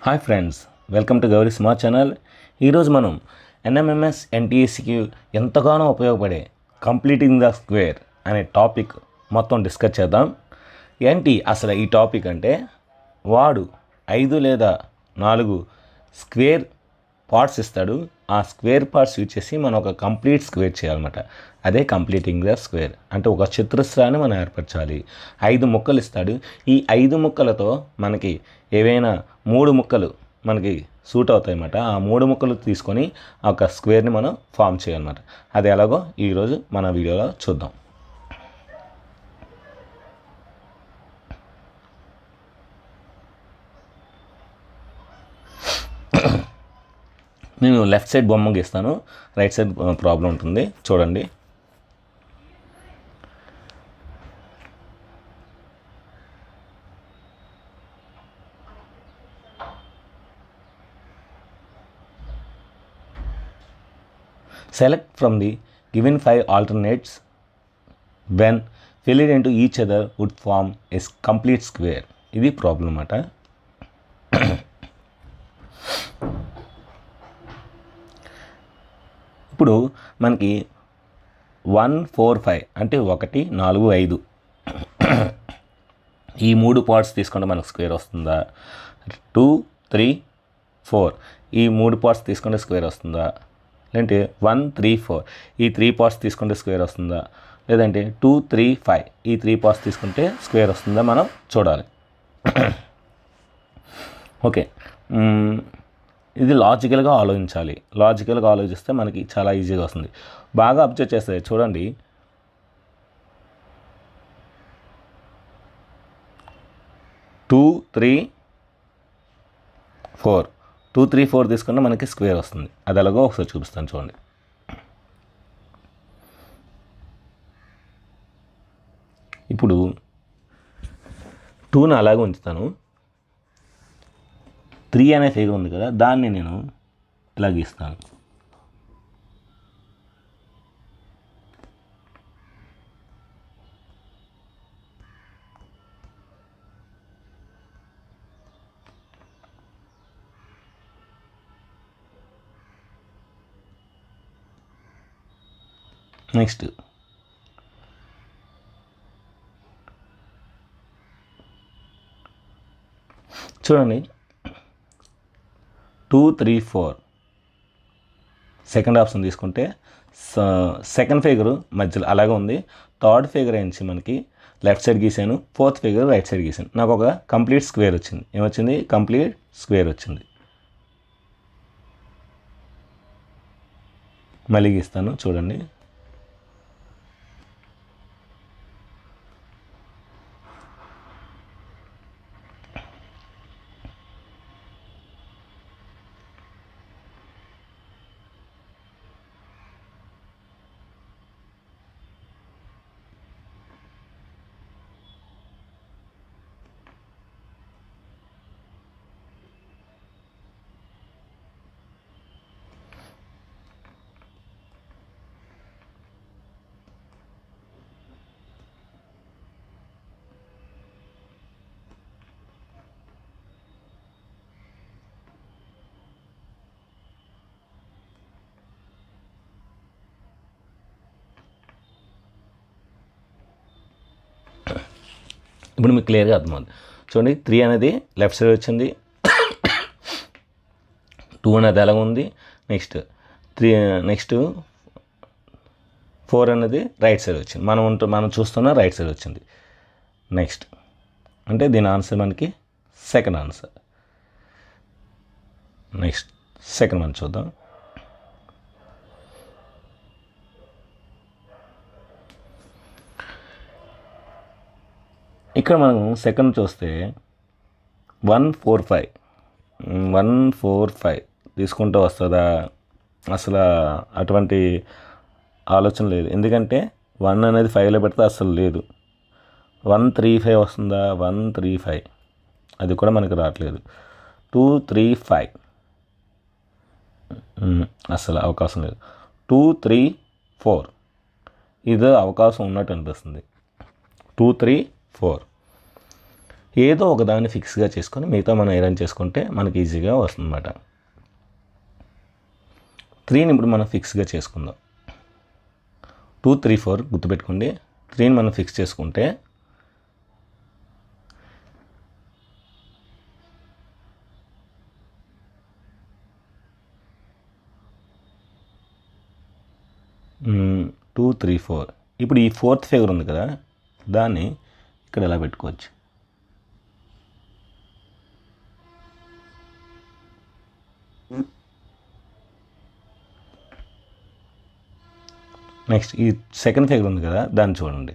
Hi friends, welcome to Gauri smart channel. ఈరోజు మనం NMMS ఎన్టీఎస్సికి ఎంతగానో ఉపయోగపడే కంప్లీటింగ్ ద స్క్వేర్ అనే టాపిక్ మొత్తం డిస్కస్ చేద్దాం. ఏంటి అసలు ఈ టాపిక్ అంటే, వాడు 5 లేదా 4 స్క్వేర్ పార్ట్స్ ఇస్తాడు. ఆ స్క్వేర్ పార్ట్స్ యూజ్ చేసి మనం ఒక కంప్లీట్ స్క్వేర్ చేయాలన్నమాట. అదే కంప్లీటింగ్ ద స్క్వేర్ అంటే ఒక చతురస్రాన్ని మనం ఏర్పరచాలి. 5 ముక్కలు ఇస్తాడు. ఈ 5 ముక్కలతో మనకి ఏవైనా 3 ముక్కలు మనకి సూట్ అవుతాయి అన్నమాట. ఆ 3 ముక్కలు తీసుకొని ఒక స్క్వేర్ని మనం ఫామ్ చేయాలన్నమాట. అది ఎలాగో ఈరోజు మన వీడియోలో చూద్దాం. నేను లెఫ్ట్ సైడ్ బొమ్మ గీస్తాను, రైట్ సైడ్ ప్రాబ్లం ఉంటుంది చూడండి. Select from the given 5 alternates when filled into each other would form a complete square. ఇది ప్రాబ్లం అన్నమాట. ఇప్పుడు మనకి 1 4 5 అంటే 1 4 5 ఈ 3 పార్ట్స్ తీసుకుంటే మనకు స్క్వేర్ వస్తుందా? 2 3 4 ఈ 3 పార్ట్స్ తీసుకుంటే స్క్వేర్ వస్తుందా? లేదంటే 1 3 4 ఈ 3 పార్ట్స్ తీసుకుంటే స్క్వేర్ వస్తుందా? లేదంటే 2 3 5 ఈ 3 పార్ట్స్ తీసుకుంటే స్క్వేర్ వస్తుందా? మనం చూడాలి. ఓకే, ఇది లాజికల్గా ఆలోచించాలి. లాజికల్గా ఆలోచిస్తే మనకి చాలా ఈజీగా వస్తుంది. బాగా అబ్జర్వ్ చేస్తే చూడండి, 2 3 4 2 3 4 తీసుకుంటే మనకి స్క్వేర్ వస్తుంది. అది ఎలాగో ఒకసారి చూపిస్తాను చూడండి. ఇప్పుడు 2ని అలాగే ఉంచుతాను. 3 అనే ఫిగర్ ఉంది కదా, దాన్ని నేను ఇలా గీస్తాను. నెక్స్ట్ చూడండి, 2 3 4 సెకండ్ ఆప్షన్ తీసుకుంటే సెకండ్ ఫిగర్ మధ్యలో అలాగే ఉంది. థర్డ్ ఫిగర్ ఏంచి మనకి లెఫ్ట్ సైడ్ గీసాను, ఫోర్త్ ఫిగర్ రైట్ సైడ్ గీసాను. నాకు ఒక కంప్లీట్ స్క్వేర్ వచ్చింది. ఏమొచ్చింది? కంప్లీట్ స్క్వేర్ వచ్చింది. మళ్ళీ గీస్తాను చూడండి. ఇప్పుడు మీకు క్లియర్గా అర్థమవుతుంది. చూడండి, 3 అనేది లెఫ్ట్ సైడ్ వచ్చింది, 2 అనేది ఎలా ఉంది. నెక్స్ట్ 4 అనేది రైట్ సైడ్ వచ్చింది. మనం చూస్తున్న రైట్ సైడ్ వచ్చింది. నెక్స్ట్ అంటే దీని ఆన్సర్ మనకి సెకండ్ ఆన్సర్. నెక్స్ట్ సెకండ్ మనం చూద్దాం. ఇక్కడ మనం సెకండ్ చూస్తే 1 4 5 తీసుకుంటూ వస్తుందా? అసలు అటువంటి ఆలోచన లేదు. ఎందుకంటే 1 అనేది 5లో పెడితే అసలు లేదు. 1 3 5 వస్తుందా? 1 3 5 అది కూడా మనకి రావట్లేదు. 2 3 5 అసలు అవకాశం లేదు. 2 3 4 ఇది అవకాశం ఉన్నట్టు అనిపిస్తుంది. 2 3 4 ఏదో ఒక దాన్ని ఫిక్స్గా చేసుకొని మిగతా మనం అరేంజ్ చేసుకుంటే మనకి ఈజీగా వస్తుందన్నమాట. 3ని ఇప్పుడు మనం ఫిక్స్గా చేసుకుందాం. 2 3 4 గుర్తుపెట్టుకోండి. 3ని మనం ఫిక్స్ చేసుకుంటే టూ 3 4. ఇప్పుడు ఈ 4th ఫిగర్ ఉంది కదా, దాన్ని ఇక్కడ ఎలా పెట్టుకోవచ్చు. నెక్స్ట్ ఈ 2nd ఫిగర్ ఉంది కదా, దాన్ని చూడండి.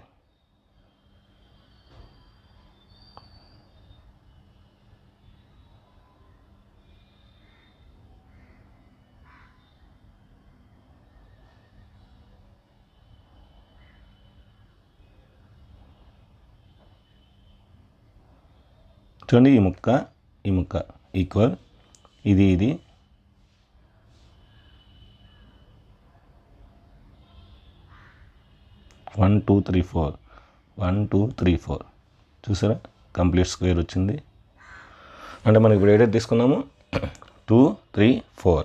చూడండి, ఈ ముక్క ఈక్వల్, ఇది 1 2 3 4 1 2 3 4 చూసారా, కంప్లీట్ స్క్వేర్ వచ్చింది. అంటే మనకి ఇప్పుడు ఏదైతే తీసుకున్నాము 2 3 4.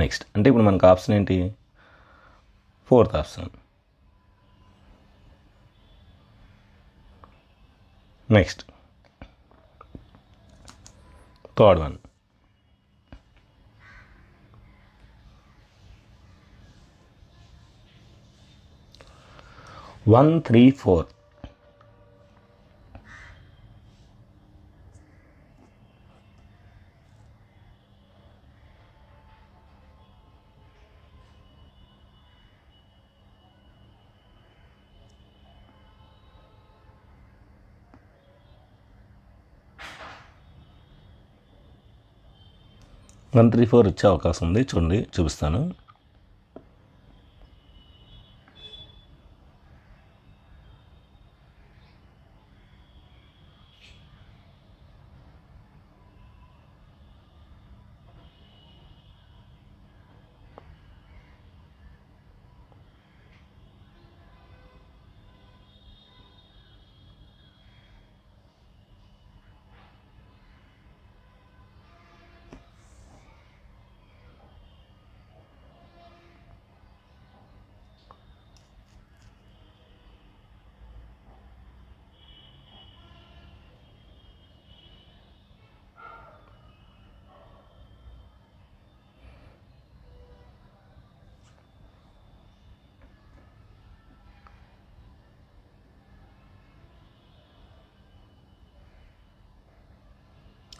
నెక్స్ట్ అంటే ఇప్పుడు మనకు ఆప్షన్ ఏంటి, 4th option. Next 3rd one. 1 3 4. One 3 4 వచ్చే అవకాశం ఉంది, చూడండి చూపిస్తాను.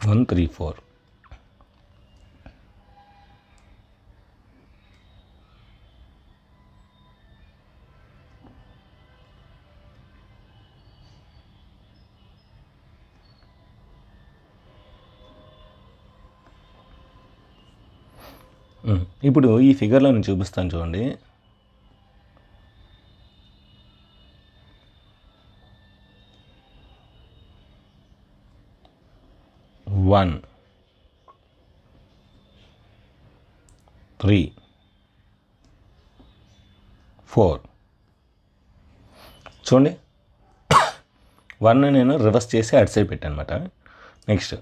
వన్ 3 4. ఇప్పుడు ఈ ఫిగర్లో నేను చూపిస్తాను చూడండి. వన్ 3 4. చూడండి, 1 నేను రివర్స్ చేసి అటు సైడ్ పెట్టాను అనమాట. నెక్స్ట్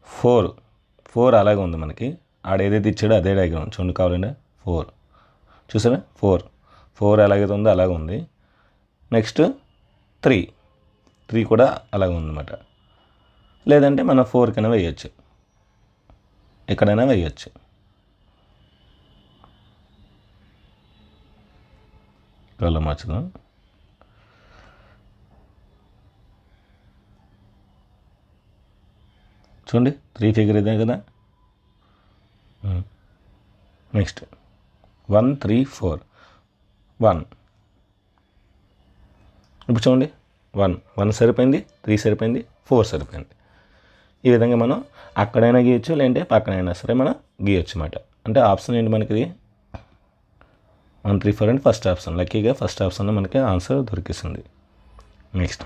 4 అలాగే ఉంది మనకి, ఆడ ఏదైతే ఇచ్చాడో అదే డయాగ్రామ్ చూడండి కావాలంటే 4 చూసారా, 4 ఎలాగైతే ఉందో అలాగే ఉంది. నెక్స్ట్ 3 కూడా అలాగే ఉందన్నమాట. లేదంటే మనం 4 కైనా వేయచ్చు, ఎక్కడైనా వేయచ్చు. కలర్ మార్చుదాం. చూడండి 3 ఫిగర్ ఇదే కదా. నెక్స్ట్ 1 3 4 1. ఇప్పుడు చూడండి 1 సరిపోయింది, 3 సరిపోయింది, 4 సరిపోయింది. ఈ విధంగా మనం అక్కడైనా గీయచ్చు, లేదంటే పక్కనైనా సరే మనం గీయచ్చు అన్నమాట. అంటే ఆప్షన్ ఏంటి మనకి, 1 3 4 అంటే ఫస్ట్ ఆప్షన్. లక్కీగా ఫస్ట్ ఆప్షన్లో మనకి ఆన్సర్ దొరికిస్తుంది. Next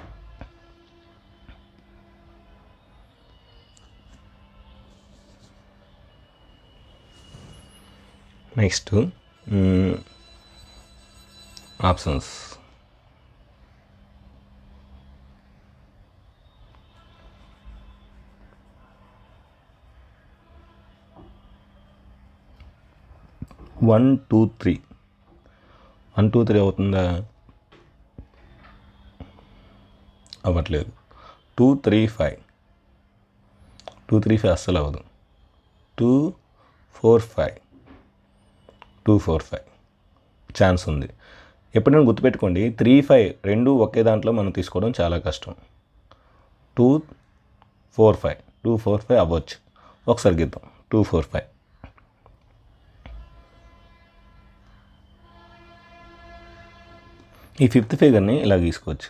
options. 1 2 3 1 2 3 అవుతుందా? అవ్వట్లేదు. 2 3 5 2 3 5 అస్సలు అవ్వదు. 2 4 5 2 4 5 ఛాన్స్ ఉంది. ఎప్పుడైనా గుర్తుపెట్టుకోండి, 3 5 రెండు ఒకే దాంట్లో మనం తీసుకోవడం చాలా కష్టం. 2 4 5 2 4 5 అవ్వచ్చు. ఒకసారి గీద్దాం. 2 4 5 ఈ ఫిఫ్త్ ఫిగర్ని ఇలా గీసుకోవచ్చు.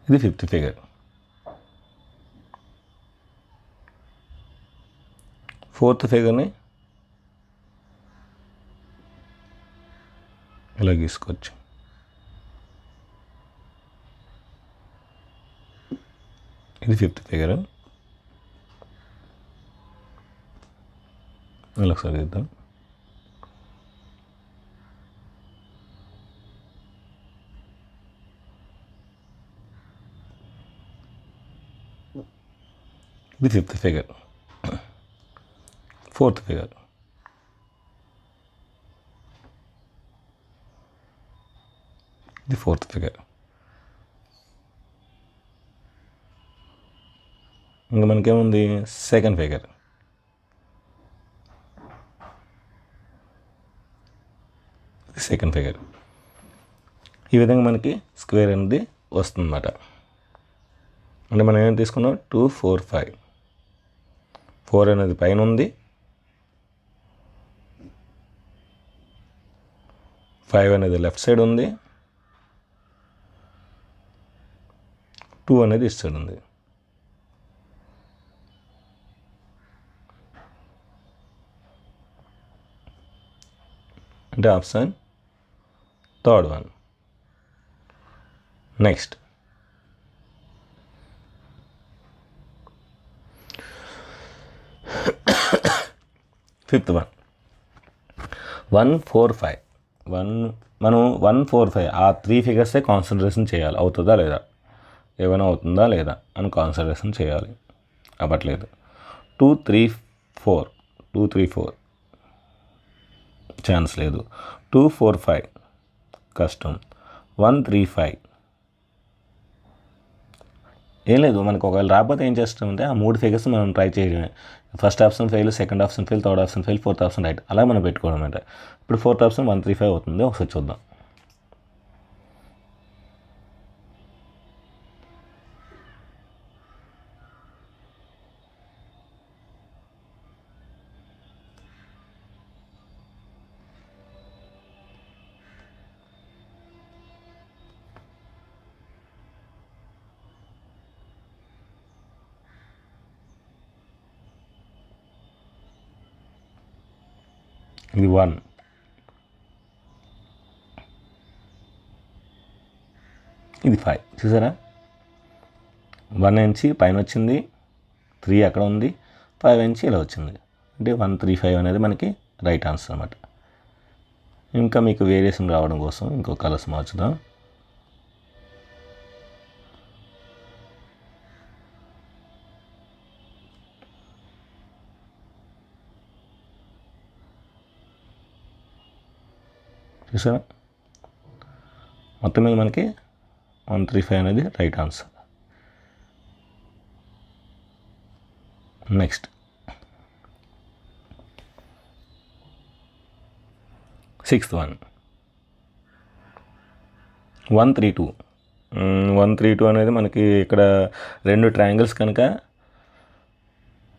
ఇది ఫిఫ్త్ ఫిగర్. ఫోర్త్ ఫిగర్ని ఇలా గీసుకోవచ్చు. ఇది ఫిఫ్త్ ఫిగర్. ఇలా ఒకసారి గీద్దాం. ఇది ఫిఫ్త్ ఫిగర్. Fourth figure. ఇది ఫోర్త్ ఫిగర్. ఇంకా మనకేముంది? Second figure. Second figure. ఈ విధంగా మనకి స్క్వేర్ అనేది వస్తుందన్నమాట. అంటే మనం ఏం తీసుకున్నాం? 2 4 5 4 అనేది పైన ఉంది, 5 అనేది లెఫ్ట్ సైడ్ ఉంది, 2 అనేది ఇటు సైడ్ ఉంది. అంటే option third one. Next fifth one. 1 4 5 మనం 1 4 5 ఆ 3 ఫిగర్సే కాన్సన్ట్రేషన్ చేయాలి. అవుతుందా లేదా, ఏమైనా అవుతుందా లేదా అని కాన్సన్ట్రేషన్ చేయాలి. అవ్వట్లేదు. 2 3 4 2 3 4 ఛాన్స్ లేదు. 2 4 5 కష్టం. 1 3 5 ఏం లేదు. మనకు ఒకవేళ రాకపోతే ఏం చేస్తామంటే ఆ 3 ఫిగర్స్ మనం ట్రై చేయడమే. First option fail, second option fail, third option fail, fourth option right, అలా మనం పెట్టుకోవడం అంటే. ఇప్పుడు ఫోర్త్ ఆప్షన్ 1 3 5 అవుతుంది. ఒకసారి చూద్దాం. ఇది 1, ఇది 5. చూసారా, 1 నుంచి పైన వచ్చింది, 3 అక్కడ ఉంది, 5 నుంచి ఇలా వచ్చింది. అంటే 1 3 5 అనేది మనకి రైట్ ఆన్సర్ అన్నమాట. ఇంకా మీకు వేరియేషన్ రావడం కోసం ఇంకో కలర్స్ మార్చుదాం. చూసారా, మొత్తం మీద మనకి 1 3 5 అనేది right answer. Next sixth one. 1 3 2 1 3 2 అనేది మనకి ఇక్కడ రెండు ట్రయాంగిల్స్ కనుక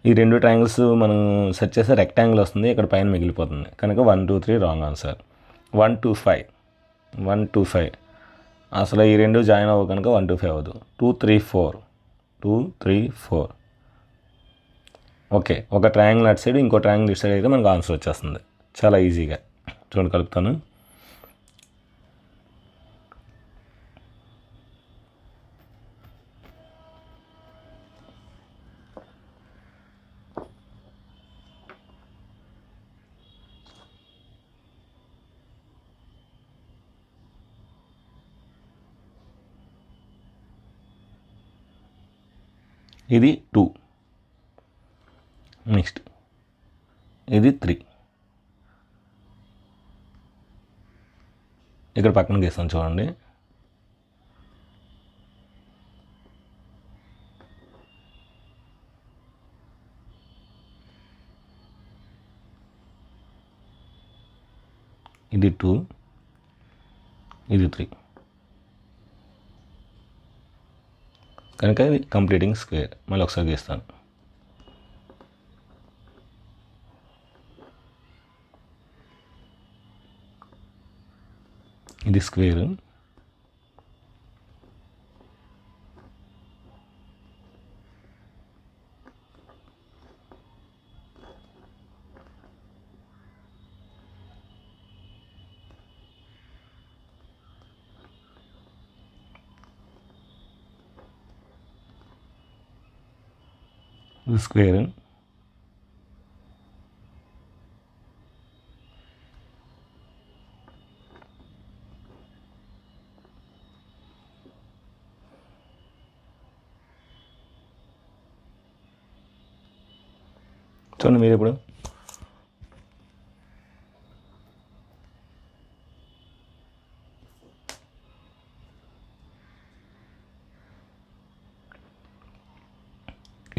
ఈ రెండు ట్రయాంగిల్స్ మనం సెర్చ్ చేస్తే రెక్టాంగిల్ వస్తుంది, ఇక్కడ పైన మిగిలిపోతుంది కనుక 1 2 3 రాంగ్ ఆన్సర్. 1 2 5 1 2 5 అసలు ఈ రెండు జాయిన్ అవ్వ కనుక 1 2 5 అవ్వదు. 2 3 4 2 3 4 ఓకే. ఒక ట్రయాంగిల్ అటు సైడ్, ఇంకో ట్రయాంగిల్ ఇటు సైడ్ అయితే మనకు ఆన్సర్ వచ్చేస్తుంది చాలా ఈజీగా. చూడండి, కలుపుతాను. ఇది 2, నెక్స్ట్ ఇది 3, ఇక్కడ పక్కన గీస్తాను చూడండి. ఇది 2, ఇది 3, కనుక ఇది కంప్లీటింగ్ స్క్వేర్. మళ్ళీ ఒకసారి గీస్తాను. ఇది స్క్వేర్, ఇది స్క్వేర్, చూడండి మీరు ఇప్పుడు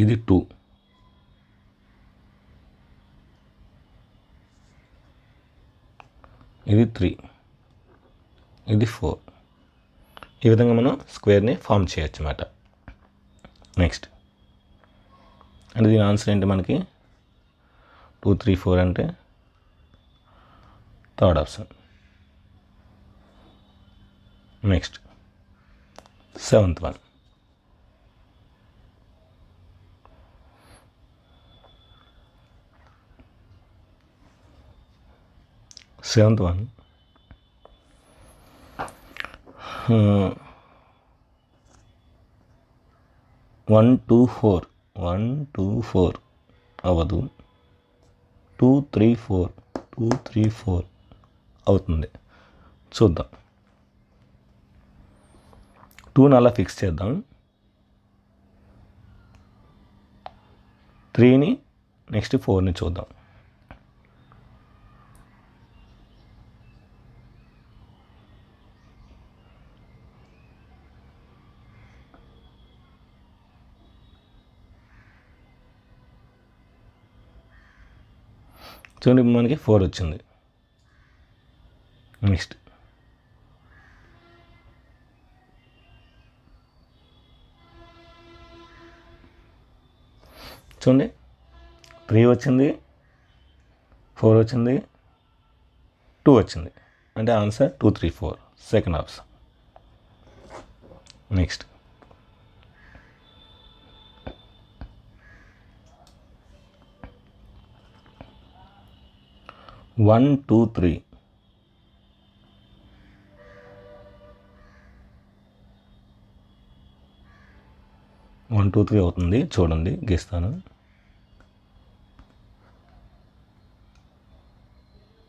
ఇది 2, ఇది 3, ఇది 4. ఈ విధంగా మనం స్క్వేర్ని ఫామ్ చేయొచ్చు అన్నమాట. నెక్స్ట్ అంటే దీని ఆన్సర్ ఏంటి మనకి 2, 3, 4 అంటే third option. Next 7th one. Seventh one 1, 2, 4, 1, 2, 4 అవ్వదు. 2, 3, 4, 2, 3, 4 అవుతుంది. చూద్దాం. 2ని అలా ఫిక్స్ చేద్దాం. 3ని నెక్స్ట్ 4ని చూద్దాం. చూడండి మనకి 4 వచ్చింది. నెక్స్ట్ చూడండి 3 వచ్చింది, 4 వచ్చింది, 2 వచ్చింది. అంటే ఆన్సర్ 2, 3, 4 సెకండ్ ఆప్షన్. నెక్స్ట్ 1, 2, 3 1, 2, 3 అవుతుంది. చూడండి గీస్తాను.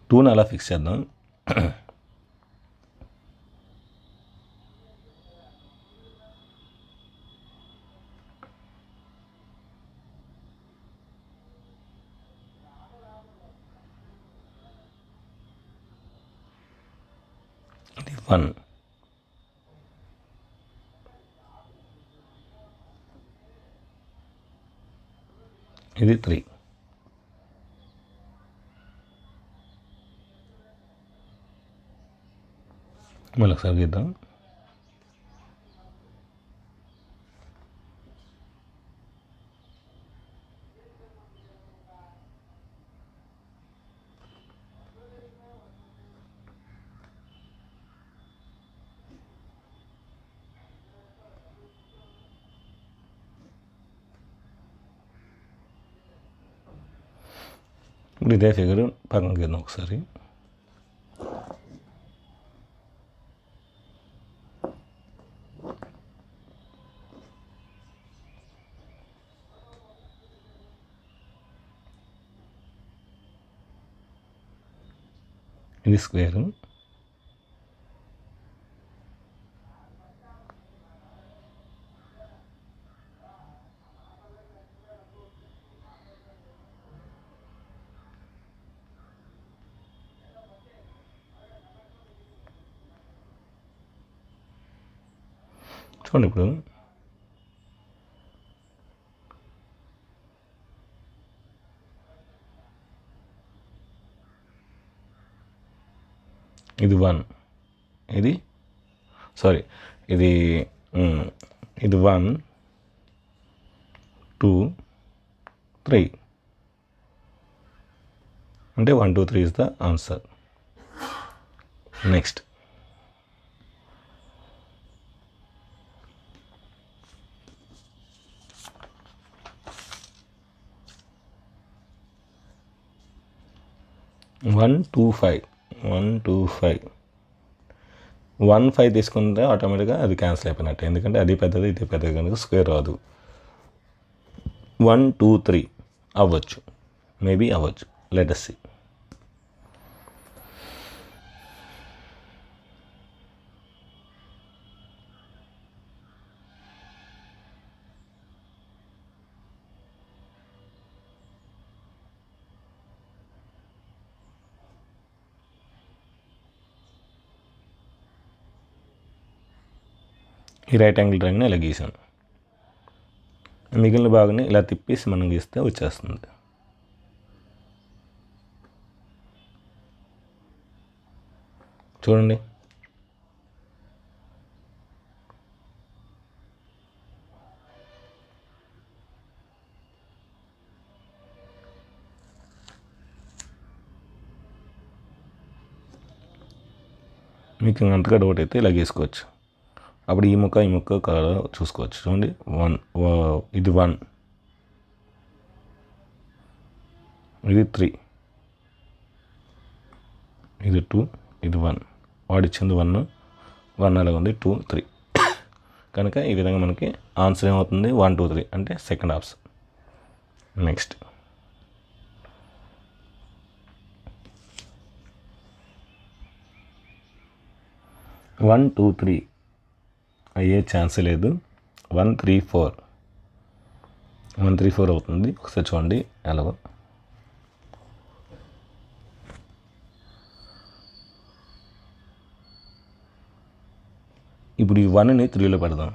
2ని అలా ఫిక్స్ చేద్దాం. ఇది 1, ఇది 3, మళ్ళీ ఒకసారి గీద్దాం. ఇప్పుడు ఇదే ఫిగర్ పక్కన గీద్దాం ఒకసారి. ఇది స్క్వేర్, చూడండి ఇప్పుడు ఇది 1, ఇది సారీ ఇది ఇది 1 2 3 అంటే 1 2 3 ఇస్ ద ఆన్సర్. నెక్స్ట్ 125 1 5 తీసుకుంటే ఆటోమేటిక్గా అది క్యాన్సిల్ అయిపోయినట్టు, ఎందుకంటే అది పెద్దది ఇది పెద్దది కనుక స్క్వేర్ రాదు. 1 2 3 అవ్వచ్చు, మేబీ అవ్వచ్చు, లెట్ us see. ఈ రైట్ యాంగిల్ ట్రయాంగిల్ని ఇలా గీసాను, మిగిలిన భాగాన్ని ఇలా తిప్పేసి మనం గీస్తే వచ్చేస్తుంది. చూడండి మీకు అంతగా డౌట్ అయితే ఇలా గీసుకోవచ్చు. అప్పుడు ఈ ముక్క కలర్ చూసుకోవచ్చు. చూడండి 1 ఇది 1 ఇది 3 ఇది 2 ఇది 1 వాడిచ్చింది 1 అలాగ ఉంది 2 3 కనుక ఈ విధంగా మనకి ఆన్సర్ ఏమవుతుంది 1 2 3 అంటే సెకండ్ ఆప్షన్. నెక్స్ట్ 1 2 3 అయ్యే ఛాన్స్ లేదు. 1 3 4 అవుతుంది. ఒకసారి చూడండి ఎలాగో. ఇప్పుడు ఈ 1ని 3లో పెడదాం.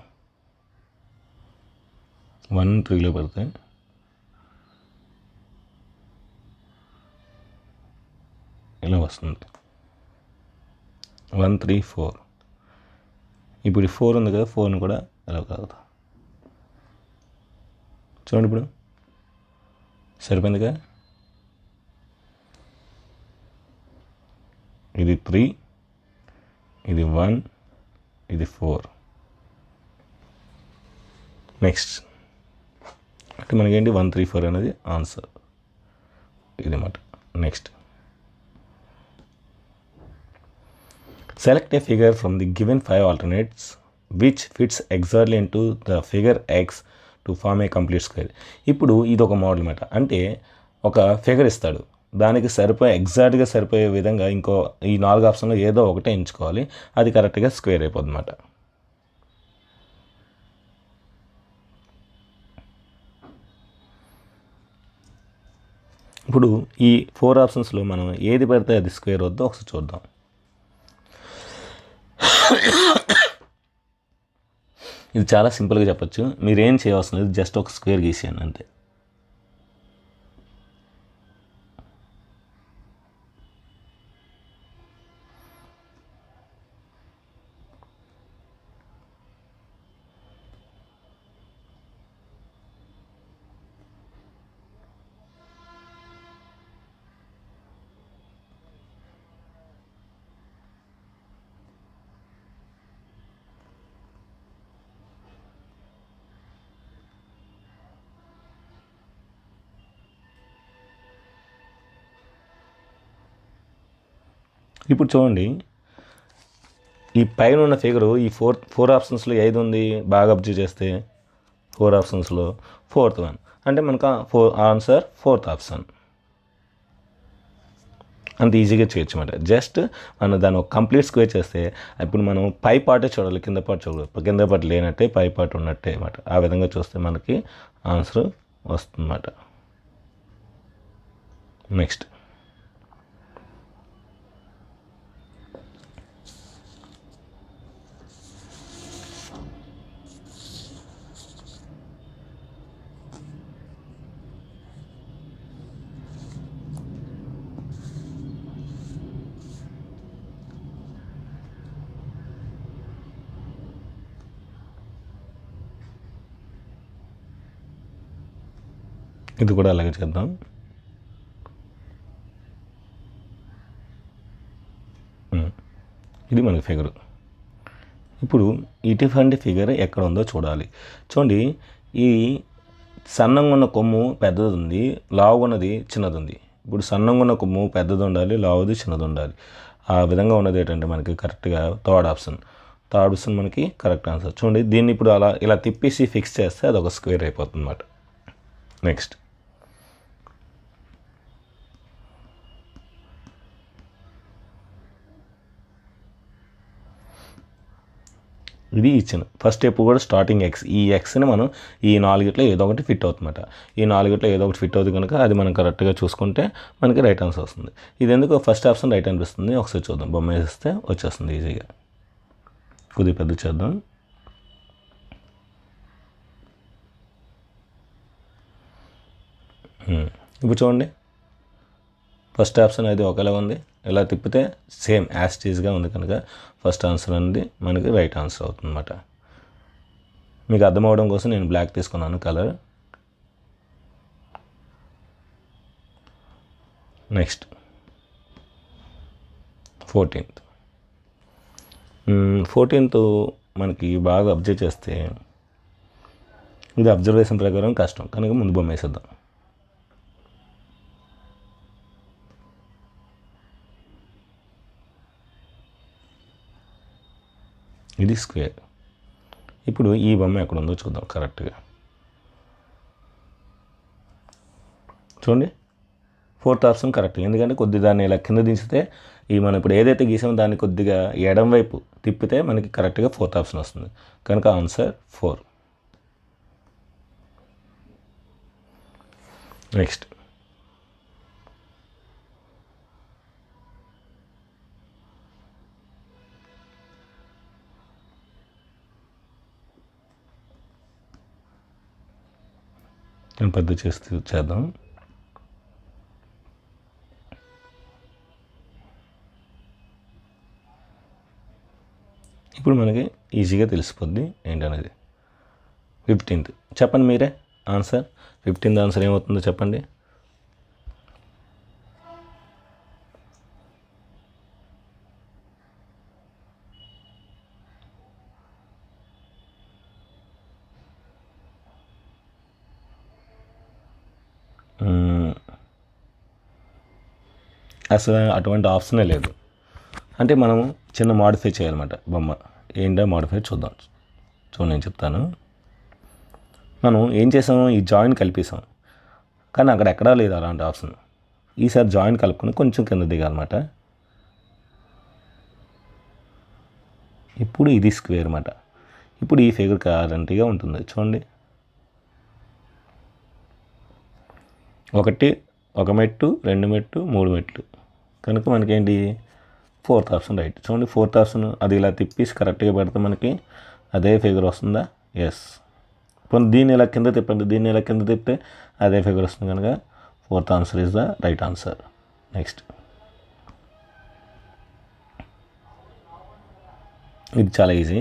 1 3లో పెడితే ఇలా వస్తుంది 1 3 4. ఇప్పుడు 4 ఉంది కదా, 4ని కూడా ఎలా కాదు. చూడండి ఇప్పుడు సరిపోయింది కదా. ఇది 3 ఇది 1 ఇది 4. నెక్స్ట్ అంటే మనకేంటి 1 3 4 అనేది ఆన్సర్ ఇది మాట. Next select a figure from the given 5 alternates which fits exactly into the figure x to form a complete square. ఇప్పుడు ఇది ఒక మోడల్ మాట. అంటే ఒక ఫిగర్ ఇస్తాడు, దానికి ఎగ్జాక్ట్గా సరిపోయే విధంగా ఇంకో ఈ 4 ఆప్షన్లో ఏదో ఒకటే ఎంచుకోవాలి, అది కరెక్ట్గా స్క్వేర్ అయిపోద్ది అన్నమాట. ఇప్పుడు ఈ 4 ఆప్షన్స్లో మనం ఏది పెడితే అది స్క్వేర్ వద్దో ఒకసారి చూద్దాం. ఇది చాలా సింపుల్గా చెప్పచ్చు. మీరేం చేయవలసిన లేదు, జస్ట్ ఒక స్క్వేర్ గీసేయండి అంతే. ఇప్పుడు చూడండి ఈ పైన ఉన్న ఫిగరు ఈ 4 ఆప్షన్స్లో ఏది ఉంది బాగా అబ్జర్వ్ చేస్తే 4 ఆప్షన్స్లో 4th వన్ అంటే మనకు ఆన్సర్ 4th ఆప్షన్. అంత ఈజీగా చేయొచ్చు అన్నమాట. జస్ట్ మనం దాన్ని ఒక కంప్లీట్ స్క్వేర్ చేస్తే ఇప్పుడు మనం పై పార్టే చూడాలి, కింద పార్ట్ చూడాలి. కింద పార్ట్ లేనట్టే పై పార్ట్ ఉన్నట్టే అన్నమాట. ఆ విధంగా చూస్తే మనకి ఆన్సర్ వస్తుందన్నమాట. నెక్స్ట్ ఇది కూడా అలాగే చేద్దాం. ఇది మనకి ఫిగరు. ఇప్పుడు ఇటువంటి ఫిగర్ ఎక్కడ ఉందో చూడాలి. చూడండి, ఈ సన్నంగా ఉన్న కొమ్ము పెద్దది ఉంది, లావుగా ఉన్నది చిన్నది ఉంది. ఇప్పుడు సన్నంగా ఉన్న కొమ్ము పెద్దది ఉండాలి, లావుది చిన్నది ఉండాలి. ఆ విధంగా ఉన్నది ఏంటంటే మనకి కరెక్ట్గా థర్డ్ ఆప్షన్ మనకి కరెక్ట్ ఆన్సర్. చూడండి, దీన్ని ఇప్పుడు ఇలా తిప్పేసి ఫిక్స్ చేస్తే అది ఒక స్క్వేర్ అయిపోతుంది అన్నమాట. నెక్స్ట్ ఇది ఇచ్చిన ఫస్ట్ స్టెప్ కూడా స్టార్టింగ్ ఎక్స్. ఈ ఎక్స్ని మనం ఈ 4 ఏదో ఒకటి ఫిట్ అవుతుందన్నమాట. ఈ 4 ఏదో ఒకటి ఫిట్ అవుతుంది కనుక అది మనం కరెక్ట్గా చూసుకుంటే మనకి రైట్ ఆన్సర్ వస్తుంది. ఇది ఎందుకు ఫస్ట్ ఆప్షన్ రైట్ అనిపిస్తుంది, ఒకసారి చూద్దాం. బొమ్మ వేస్తే వచ్చేస్తుంది ఈజీగా. కొద్దిగా పెద్ద చేద్దాం. ఇప్పుడు చూడండి, ఫస్ట్ ఆప్షన్ అది ఒకేలా ఉంది. ఇలా తిప్పితే సేమ్ యాస్టీజ్గా ఉంది కనుక ఫస్ట్ ఆన్సర్ అనేది మనకి రైట్ ఆన్సర్ అవుతుంది అన్నమాట. మీకు అర్థం అవడం కోసం నేను బ్లాక్ తీసుకున్నాను కలర్. నెక్స్ట్ 14th మనకి బాగా అబ్జర్వ్ చేస్తే ఇది అబ్జర్వేషన్ ప్రకారం కష్టం కనుక ముందు బొమ్మ వేసేద్దాం. ఇది స్క్వేర్. ఇప్పుడు ఈ బొమ్మ ఎక్కడ ఉందో చూద్దాం కరెక్ట్గా. చూడండి, ఫోర్త్ ఆప్షన్ కరెక్ట్. ఎందుకంటే కొద్ది దాన్ని ఇలా కింద దించితే ఈ మనం ఇప్పుడు ఏదైతే గీసామో దాన్ని కొద్దిగా ఎడం వైపు తిప్పితే మనకి కరెక్ట్గా ఫోర్త్ ఆప్షన్ వస్తుంది కనుక ఆన్సర్ 4. నెక్స్ట్ నేను పెద్ద చేద్దాం. ఇప్పుడు మనకి ఈజీగా తెలిసిపోద్ది ఏంటనేది. 15th చెప్పండి మీరే ఆన్సర్. 15th ఆన్సర్ ఏమవుతుందో చెప్పండి. అసలు అటువంటి ఆప్షనే లేదు. అంటే మనం చిన్న మాడిఫై చేయాలన్నమాట బొమ్మ. ఏంటో మాడిఫై చూద్దాం. నేను చెప్తాను. మనం ఏం చేసాము, ఈ జాయిన్ కలిపేసాం కానీ అక్కడ ఎక్కడా లేదు అలాంటి ఆప్షన్. ఈసారి జాయిన్ కలుపుకొని కొంచెం కింద దిగాలన్నమాట. ఇప్పుడు ఇది స్క్వేర్ అన్నమాట. ఇప్పుడు ఈ ఫిగర్ గ్యారంటీగా ఉంటుంది. చూడండి, ఒక మెట్టు, 2 మెట్టు, 3 మెట్లు కనుక మనకేంటి ఫోర్త్ ఆప్షన్ రైట్. చూడండి, ఫోర్త్ ఆప్షన్ అది ఇలా తిప్పేసి కరెక్ట్గా పెడితే మనకి అదే ఫిగర్ వస్తుందా? ఎస్. ఇప్పుడు దీన్ని ఇలా కింద తిప్పితే అదే ఫిగర్ వస్తుంది కనుక fourth answer is the right answer. Next ఇది చాలా ఈజీ.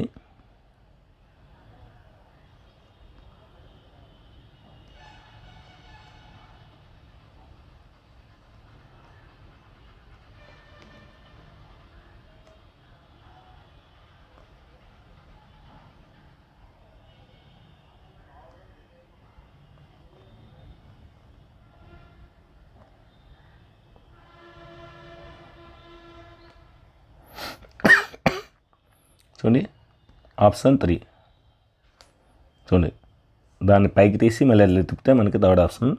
చూడండి, ఆప్షన్ 3. చూడండి, దాన్ని పైకి తీసి మళ్ళీ తిప్పితే మనకి థర్డ్ ఆప్షన్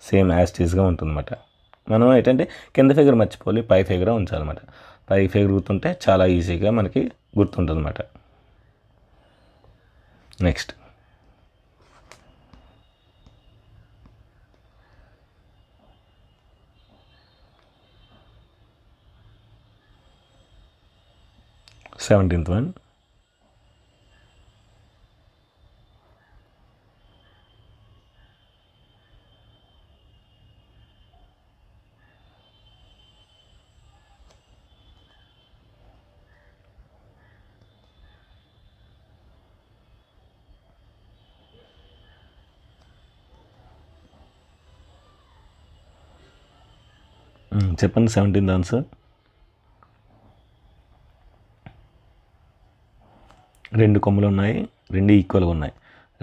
సేమ్ యాస్టీస్గా ఉంటుందన్నమాట. మనం ఏంటంటే కింద ఫిగర్ మర్చిపోవాలి, పై ఫిగర్ ఉంచాలన్నమాట. పై ఫిగర్ గుర్తుంటే చాలా ఈజీగా మనకి గుర్తుంటుంది అన్నమాట. Next 17th one. చెప్పండి 17th ఆన్సర్. రెండు కొమ్ములు ఉన్నాయి, రెండు ఈక్వల్గా ఉన్నాయి.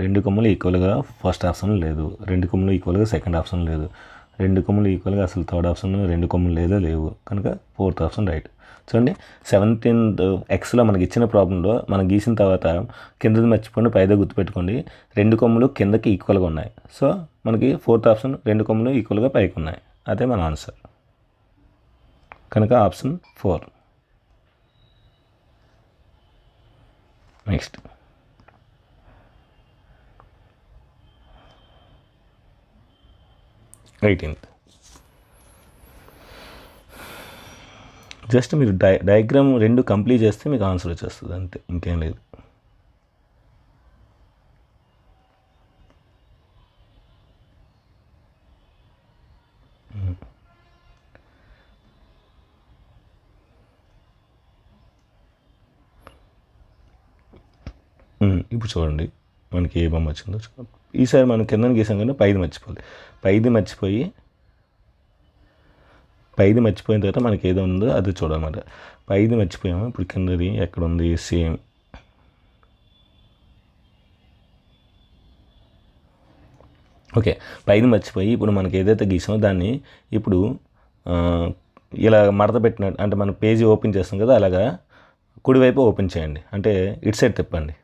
రెండు కొమ్ములు ఈక్వల్గా ఫస్ట్ ఆప్షన్ లేదు, రెండు కొమ్ములు ఈక్వల్గా సెకండ్ ఆప్షన్ లేదు, రెండు కొమ్ములు ఈక్వల్గా అసలు థర్డ్ ఆప్షన్ రెండు కొమ్ములు లేవు కనుక ఫోర్త్ ఆప్షన్ రైట్. చూడండి 17th ఎక్స్లో మనకి ఇచ్చిన ప్రాబ్లంలో మనం గీసిన తర్వాత కిందది మర్చిపోండి పైదే గుర్తుపెట్టుకోండి, రెండు కొమ్ములు కిందకి ఈక్వల్గా ఉన్నాయి. సో మనకి ఫోర్త్ ఆప్షన్ రెండు కొమ్ములు ఈక్వల్గా పైకి ఉన్నాయి, అదే మన ఆన్సర్. కనుక ఆప్షన్ 4. Next 18th. జస్ట్ మీరు డయాగ్రామ్ రెండు కంప్లీట్ చేస్తే మీకు ఆన్సర్ వచ్చేస్తుంది అంతే, ఇంకేం లేదు. ఇప్పుడు చూడండి మనకి ఏ బొమ్మ వచ్చిందో చూడండి. ఈసారి మనం కింద గీసాం కానీ పైది మర్చిపోయిన తర్వాత మనకి ఏదో ఉందో అది చూడాలన్నమాట. పైది మర్చిపోయాము, ఇప్పుడు కిందది ఎక్కడ ఉంది సేమ్. ఓకే, పైది మర్చిపోయి ఇప్పుడు మనకి ఏదైతే గీసామో దాన్ని ఇప్పుడు ఇలా మడత పెట్టినట్టు, అంటే మనం పేజీ ఓపెన్ చేస్తాం కదా, అలాగా కుడివైపు ఓపెన్ చేయండి, అంటే ఇటు సైడ్ తిప్పండి,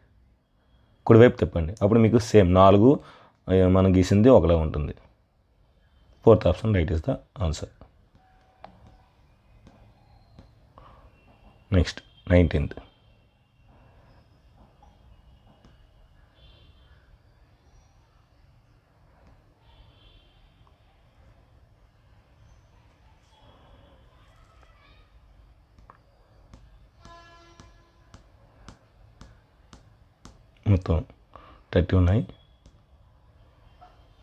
కుడివైపు తిప్పండి. అప్పుడు మీకు సేమ్ 4 మనం గీసింది ఒకలా ఉంటుంది. Fourth option right is the answer. Next 19th. మొత్తం 30 ఉన్నాయి,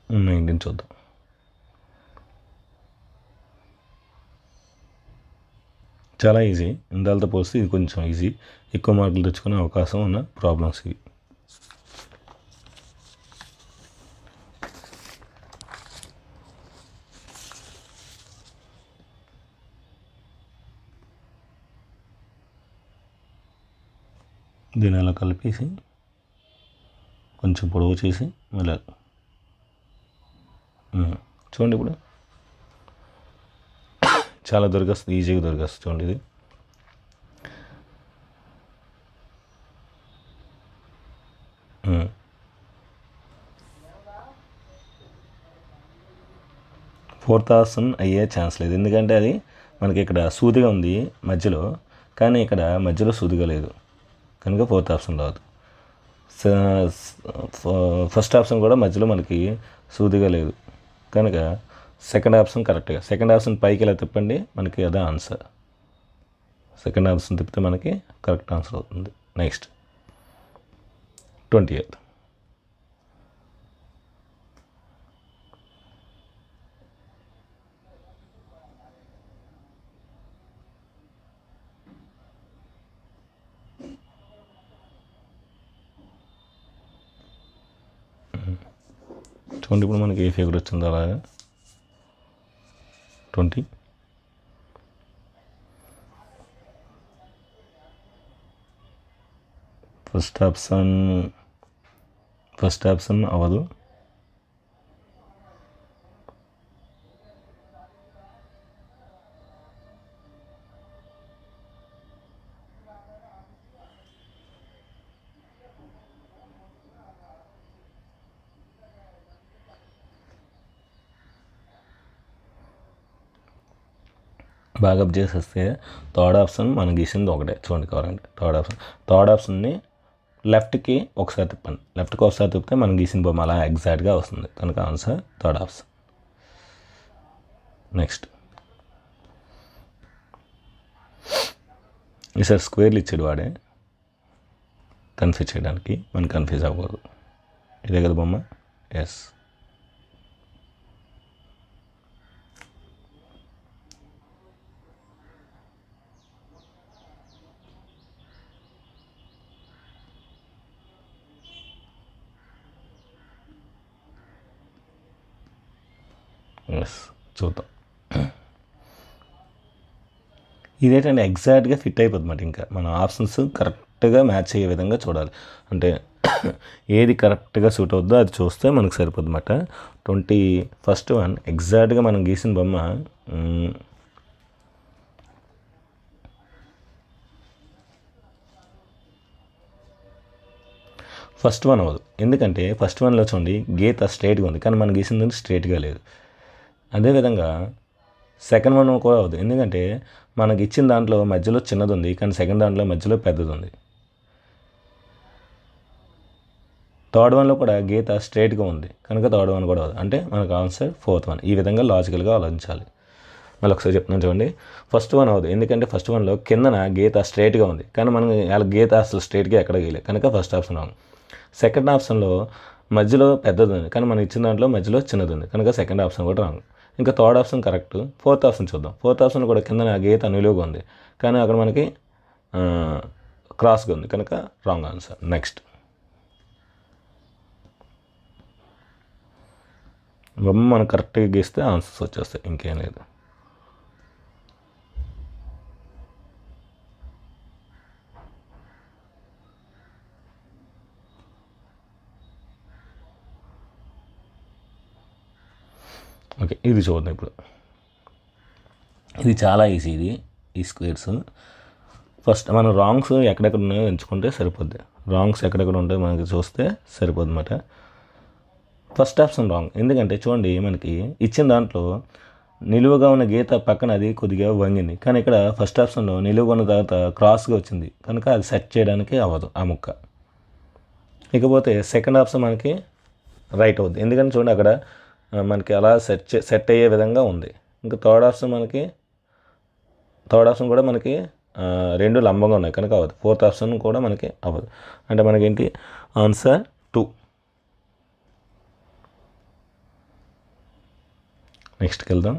19 చూద్దాం. చాలా ఈజీ, ఇందాలతో పోస్తే ఇది కొంచెం ఈజీ, ఎక్కువ మార్కులు తెచ్చుకునే అవకాశం ఉన్న ప్రాబ్లమ్స్ ఇవి. దీని అలా కలిపేసి కొంచెం పొడవు చేసి మళ్ళీ చూడండి, ఇప్పుడు చాలా దొరికేస్తుంది, ఈజీగా దొరికేస్తుంది. చూడండి ఇది ఫోర్త్ ఆప్షన్ అయ్యే ఛాన్స్ లేదు, ఎందుకంటే అది మనకి ఇక్కడ సూదిగా ఉంది మధ్యలో, కానీ ఇక్కడ మధ్యలో సూదిగా లేదు కనుక ఫోర్త్ ఆప్షన్ రాదు. ఫస్ట్ ఆప్షన్ కూడా మధ్యలో మనకి సూదిగా లేదు కనుక సెకండ్ ఆప్షన్ కరెక్ట్గా. సెకండ్ ఆప్షన్ పైకి ఇలా తిప్పండి, మనకి అదే ఆన్సర్. సెకండ్ ఆప్షన్ తిప్పితే మనకి కరెక్ట్ ఆన్సర్ అవుతుంది. Next 20th. చూడండి, ఇప్పుడు మనకి ఏ ఫిగర్ వచ్చిందో అలాగా 20. ఫస్ట్ ఆప్షన్ అవ్వదు, బాగా అప్ చేసేస్తే థర్డ్ ఆప్షన్ మనం గీసింది ఒకటే. చూడండి కావాలంటే థర్డ్ ఆప్షన్ని లెఫ్ట్కి ఒకసారి తిప్పండి, లెఫ్ట్కి ఒకసారి తిప్పితే మనం గీసిన బొమ్మ అలా ఎగ్జాక్ట్గా వస్తుంది కనుక ఆన్సర్ థర్డ్ ఆప్షన్. నెక్స్ట్ ఈసారి స్క్వేర్లు ఇచ్చాడు వాడే, కన్ఫ్యూజ్ చేయడానికి, మనం కన్ఫ్యూజ్ అవ్వకూడదు. ఇదే కదా బొమ్మ, ఎస్. ఎస్, చూద్దాం. ఇదేంటంటే ఎగ్జాక్ట్గా ఫిట్ అయిపోతుంది అన్నమాట. ఇంకా మన ఆప్షన్స్ కరెక్ట్గా మ్యాచ్ అయ్యే విధంగా చూడాలి. అంటే ఏది కరెక్ట్గా సూట్ అవుద్దో అది చూస్తే మనకు సరిపోద్ది అన్నమాట. 21st వన్ ఎగ్జాక్ట్గా మనం గీసిన బొమ్మ ఫస్ట్ వన్ అవ్వదు. ఎందుకంటే ఫస్ట్ వన్లో చూడండి గీత స్ట్రైట్గా ఉంది, కానీ మనం గీసింది స్ట్రైట్గా లేదు. అదేవిధంగా సెకండ్ వన్ కూడా అవ్వదు, ఎందుకంటే మనకి ఇచ్చిన దాంట్లో మధ్యలో చిన్నది ఉంది, కానీ సెకండ్ దాంట్లో మధ్యలో పెద్దది ఉంది. థర్డ్ వన్లో కూడా గీత స్ట్రైట్గా ఉంది కనుక థర్డ్ వన్ కూడా అవ్వదు. అంటే మనకు ఆన్సర్ 4th వన్. ఈ విధంగా లాజికల్గా ఆలోచించాలి. మళ్ళీ ఒకసారి చెప్తున్నాను చూడండి. ఫస్ట్ వన్ అవ్వదు, ఎందుకంటే ఫస్ట్ వన్లో కిందన గీత స్ట్రైట్గా ఉంది, కానీ మనం గీత అసలు స్ట్రైట్గా ఎక్కడ గీయలేదు కనుక ఫస్ట్ ఆప్షన్ రాంగ్. సెకండ్ ఆప్షన్లో మధ్యలో పెద్దది ఉంది, కానీ మనం ఇచ్చిన దాంట్లో మధ్యలో చిన్నది ఉంది కనుక సెకండ్ ఆప్షన్ కూడా రాంగ్. ఇంకా third option correct. Fourth option చూద్దాం. ఫోర్త్ ఆప్షన్ కూడా కింద గీత నిలువుగా ఉంది, కానీ అక్కడ మనకి క్రాస్గా ఉంది కనుక రాంగ్ ఆన్సర్. నెక్స్ట్ బొమ్మ మనం కరెక్ట్గా గీస్తే ఆన్సర్స్ వచ్చేస్తాయి, ఇంకేం లేదు. ఓకే, ఇది చూద్దాం ఇప్పుడు. ఇది చాలా ఈజీ. ఈ స్క్వేర్స్ ఫస్ట్ మనం రాంగ్స్ ఎక్కడెక్కడ ఉన్నాయో ఎంచుకుంటే సరిపోద్ది. రాంగ్స్ ఎక్కడెక్కడ ఉంటాయో మనకి చూస్తే సరిపోద్ది అన్నమాట. ఫస్ట్ ఆప్షన్ రాంగ్, ఎందుకంటే చూడండి మనకి ఇచ్చిన దాంట్లో నిలువుగా ఉన్న గీత పక్కన అది కొద్దిగా వంగింది, కానీ ఇక్కడ ఫస్ట్ ఆప్షన్లో నిలువుగా ఉన్న తర్వాత క్రాస్గా వచ్చింది కనుక అది సెట్ చేయడానికి అవ్వదు ఆ ముక్క. ఇకపోతే సెకండ్ ఆప్షన్ మనకి రైట్ అవుద్ది, ఎందుకంటే చూడండి అక్కడ మనకి అలా సెట్ అయ్యే విధంగా ఉంది. ఇంకా థర్డ్ ఆప్షన్ కూడా మనకి రెండు లంబంగా ఉన్నాయి కనుక అవ్వదు. ఫోర్త్ ఆప్షన్ కూడా మనకి అవ్వదు. అంటే మనకేంటి ఆన్సర్ 2. నెక్స్ట్కి వెళ్దాం.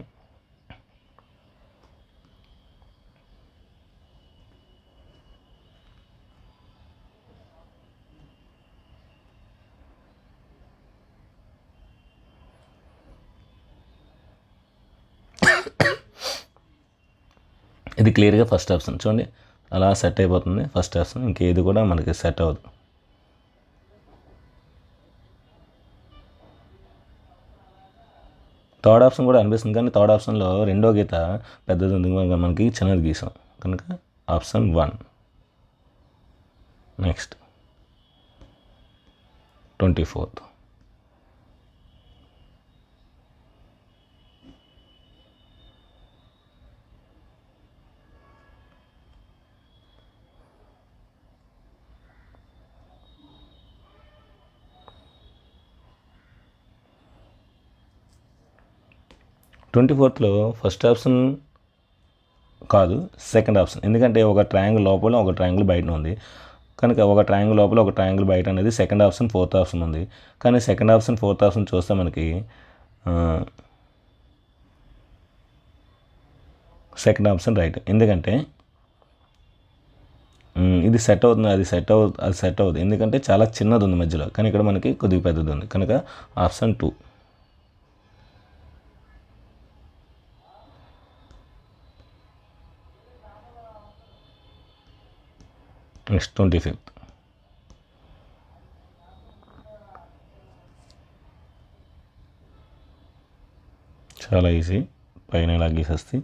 ఇది క్లియర్గా ఫస్ట్ ఆప్షన్ చూడండి అలా సెట్ అయిపోతుంది ఫస్ట్ ఆప్షన్, ఇంకేది కూడా మనకి సెట్ అవ్వదు. థర్డ్ ఆప్షన్ కూడా అనిపిస్తుంది, కానీ థర్డ్ ఆప్షన్లో రెండో గీత పెద్దది ఉంది, మనకి చిన్నది గీసాం కనుక option 1. Next 24th. First option కాదు, సెకండ్ ఆప్షన్. ఎందుకంటే ఒక ట్రయాంగిల్ లోపల ఒక ట్రయాంగిల్ బయట ఉంది కనుక ఒక ట్రయాంగిల్ లోపల ఒక ట్రయాంగిల్ బయట అనేది సెకండ్ ఆప్షన్ ఫోర్త్ ఆప్షన్ ఉంది. కానీ సెకండ్ ఆప్షన్ ఫోర్త్ ఆప్షన్ చూస్తే మనకి సెకండ్ ఆప్షన్ రైట్, ఎందుకంటే ఇది సెట్ అవుతుంది, అది సెట్ అవుతుంది ఎందుకంటే చాలా చిన్నది ఉంది మధ్యలో, కానీ ఇక్కడ మనకి కొద్దిగా పెద్దది ఉంది కనుక ఆప్షన్ 2. Next 25th. చాలా ఈజీ, పైన ఇలా గీసేస్తే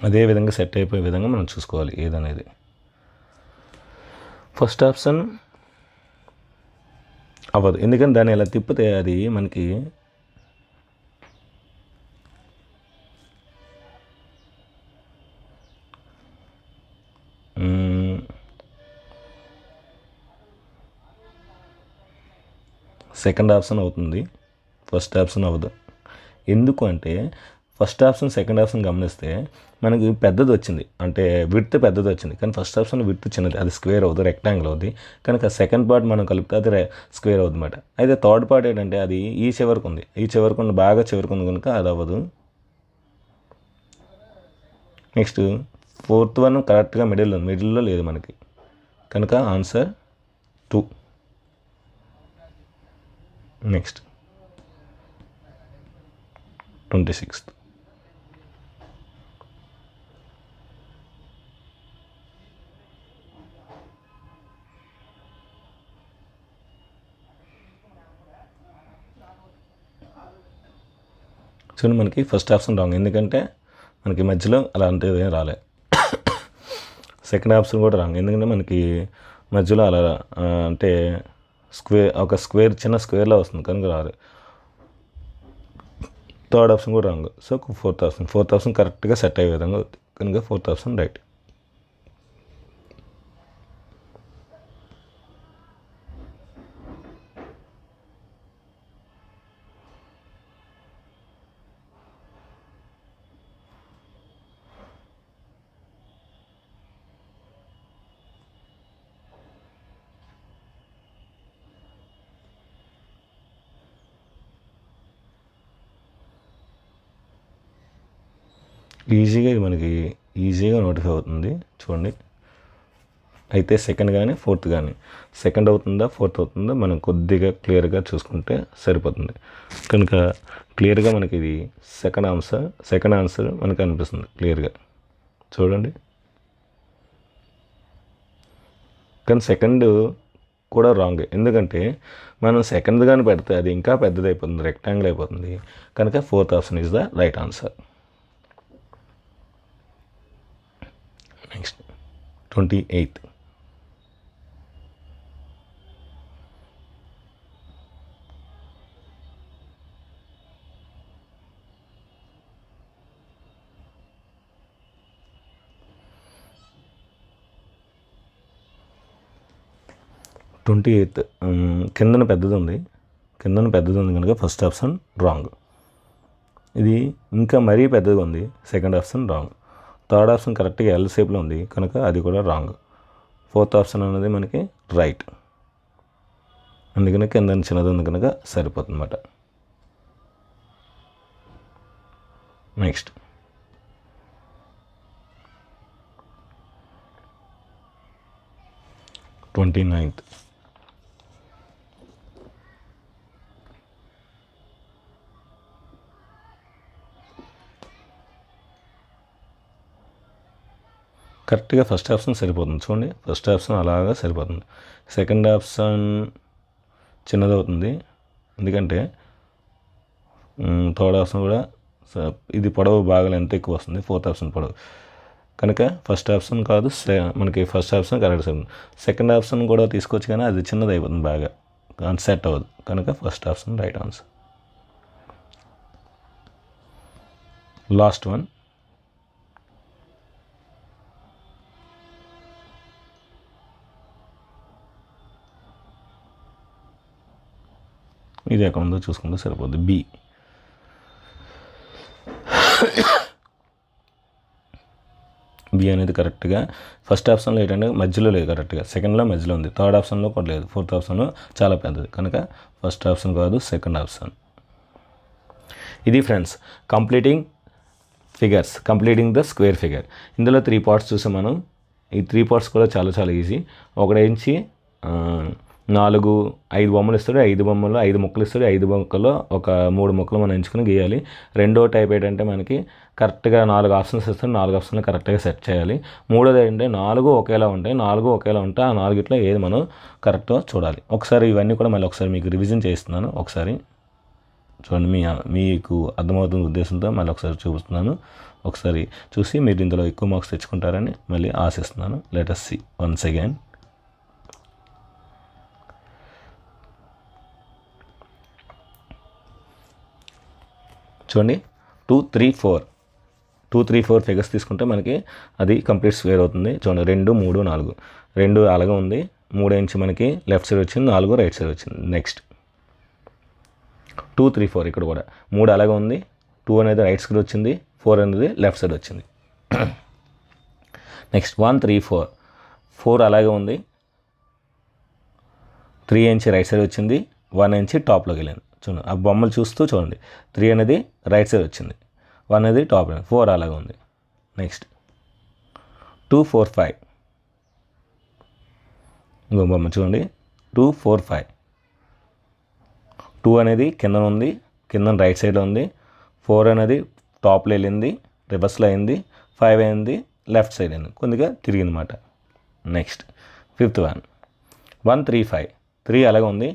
అదే విధంగా సెట్ అయిపోయే విధంగా మనం చూసుకోవాలి ఏదనేది. ఫస్ట్ ఆప్షన్ అవ్వదు, ఎందుకంటే దాన్ని ఇలా తిప్పితే అది మనకి సెకండ్ ఆప్షన్ అవుతుంది, ఫస్ట్ ఆప్షన్ అవ్వదు. ఎందుకు అంటే ఫస్ట్ ఆప్షన్ సెకండ్ ఆప్షన్ గమనిస్తే మనకి పెద్దది వచ్చింది, అంటే విడ్త్ పెద్దది వచ్చింది, కానీ ఫస్ట్ ఆప్షన్ విడ్త్ చిన్నది, అది స్క్వేర్ అవుతుంది, రెక్టాంగిల్ అవుతుంది కనుక సెకండ్ పార్ట్ మనం కలిపితే అది స్క్వేర్ అవుతుంది అన్నమాట. అయితే థర్డ్ పార్ట్ ఏంటంటే అది ఈ చివరికి ఉంది, బాగా చివరికి ఉంది కనుక అది అవ్వదు. నెక్స్ట్ ఫోర్త్ వన్ కరెక్ట్గా మిడిల్లో లేదు మనకి, కనుక ఆన్సర్ 2. Next 26th. చూడండి మనకి ఫస్ట్ ఆప్షన్ రాంగ్, ఎందుకంటే మనకి మధ్యలో అలాంటిది ఏం రాలే. సెకండ్ ఆప్షన్ కూడా రాంగ్, ఎందుకంటే మనకి మధ్యలో అలా అంటే ఒక స్క్వేర్ చిన్న స్క్వేర్లో వస్తుంది కనుక రాదు. థర్డ్ ఆప్షన్ కూడా రాంగ్. సో ఫోర్త్ ఆప్షన్ కరెక్ట్గా సెట్ అయ్యే విధంగా అవుతుంది కనుక ఫోర్త్ ఆప్షన్ రైట్. మనకి ఈజీగా నోటిఫై అవుతుంది చూడండి. అయితే సెకండ్ కానీ ఫోర్త్ కానీ, సెకండ్ అవుతుందా ఫోర్త్ అవుతుందా మనం కొద్దిగా క్లియర్గా చూసుకుంటే సరిపోతుంది. కనుక క్లియర్గా మనకి ఇది సెకండ్ ఆన్సర్ మనకు అనిపిస్తుంది క్లియర్గా చూడండి. కానీ సెకండ్ కూడా రాంగ్, ఎందుకంటే మనం సెకండ్ కానీ పెడితే అది ఇంకా పెద్దది అయిపోతుంది, రెక్టాంగిల్ అయిపోతుంది. కనుక fourth option is the right answer. Next 28th. కిందన పెద్దది ఉంది కనుక ఫస్ట్ ఆప్షన్ రాంగ్. ఇది ఇంకా మరీ పెద్దగా ఉంది, second option wrong. Third option కరెక్ట్గా ఎల్ షేప్లో ఉంది కనుక అది కూడా రాంగ్. ఫోర్త్ ఆప్షన్ అనేది మనకి రైట్, అందుకని కింద చిన్నది ఉంది కనుక సరిపోతుంది అన్నమాట. Next 29th. కరెక్ట్గా ఫస్ట్ ఆప్షన్ సరిపోతుంది చూడండి, ఫస్ట్ ఆప్షన్ అలాగా సరిపోతుంది. సెకండ్ ఆప్షన్ చిన్నదవుతుంది, ఎందుకంటే థర్డ్ ఆప్షన్ కూడా ఇది పొడవు బాగా ఎంత ఎక్కువ వస్తుంది, ఫోర్త్ ఆప్షన్ పొడవు కనుక ఫస్ట్ ఆప్షన్ కాదు, మనకి ఫస్ట్ ఆప్షన్ కరెక్ట్ సరిపోతుంది. సెకండ్ ఆప్షన్ కూడా తీసుకోవచ్చు కానీ అది చిన్నది అయిపోతుంది, బాగా సెట్ అవ్వదు కనుక first option right answer. Last one ఇది ఎక్కడ ఉందో చూసుకుంటే సరిపోద్ది. బి అనేది కరెక్ట్గా ఫస్ట్ ఆప్షన్లో ఏంటంటే మధ్యలో లేదు, కరెక్ట్గా సెకండ్లో మధ్యలో ఉంది, థర్డ్ ఆప్షన్లో కూడా లేదు, ఫోర్త్ ఆప్షన్లో చాలా పెద్దది కనుక ఫస్ట్ ఆప్షన్ కాదు, సెకండ్ ఆప్షన్. ఇది friends completing the square figure. ఇందులో 3 పార్ట్స్ చూసాం మనం. ఈ 3 పార్ట్స్ కూడా చాలా చాలా ఈజీ. ఒకటి 5 బొమ్మలు ఇస్తాడు, 5 బొమ్మలు 5 ముక్కలు ఇస్తాడు, 5 ముక్కల్లో ఒక 3 ముక్కలు మనం ఎంచుకుని గీయాలి. రెండో టైప్ ఏంటంటే మనకి కరెక్ట్గా 4 ఆప్షన్స్ ఇస్తాడు, 4 ఆప్షన్లు కరెక్ట్గా సెట్ చేయాలి. మూడోది ఏంటంటే 4 ఒకేలా ఉంటాయి, 4 ఒకేలా ఉంటే ఆ 4ట్లో ఏది మనం కరెక్ట్గా చూడాలి. ఒకసారి ఇవన్నీ కూడా మళ్ళీ ఒకసారి మీకు రివిజన్ చేస్తున్నాను, ఒకసారి చూడండి. మీకు అర్థమవుతున్న ఉద్దేశంతో మళ్ళీ ఒకసారి చూపిస్తున్నాను. ఒకసారి చూసి మీరు ఇందులో ఎక్కువ మార్క్స్ తెచ్చుకుంటారని మళ్ళీ ఆశిస్తున్నాను. Let us see once again. చూడండి 2, 3, 4 ఫిగర్స్ తీసుకుంటే మనకి అది కంప్లీట్ స్క్వేర్ అవుతుంది. చూడండి 2, 3, 4 2 అలాగే ఉంది, 3 ఇంచ్ మనకి లెఫ్ట్ సైడ్ వచ్చింది, 4 రైట్ సైడ్ వచ్చింది. నెక్స్ట్ 2, 3, 4 ఇక్కడ కూడా 3 అలాగే ఉంది, 2 అనేది రైట్ సైడ్ వచ్చింది, 4 అనేది లెఫ్ట్ సైడ్ వచ్చింది. నెక్స్ట్ 1, 3, 4 అలాగే ఉంది, 3 ఇంచ్ రైట్ సైడ్ వచ్చింది, 1 ఇంచ్ టాప్లోకి వెళ్ళింది. చూడండి ఆ బొమ్మలు చూస్తూ చూడండి, 3 అనేది రైట్ సైడ్ వచ్చింది, 1 అనేది టాప్, 4 అలాగే ఉంది. నెక్స్ట్ 245. ఇంకో బొమ్మ చూడండి 245. 2 అనేది కింద ఉంది, కింద రైట్ సైడ్లో ఉంది. 4 అనేది టాప్లో వెళ్ళింది, రివర్స్లో అయింది. 5 అయింది, లెఫ్ట్ సైడ్ అయింది, కొద్దిగా తిరిగిందన్నమాట. Next 5th one 135. 3 అలాగే ఉంది,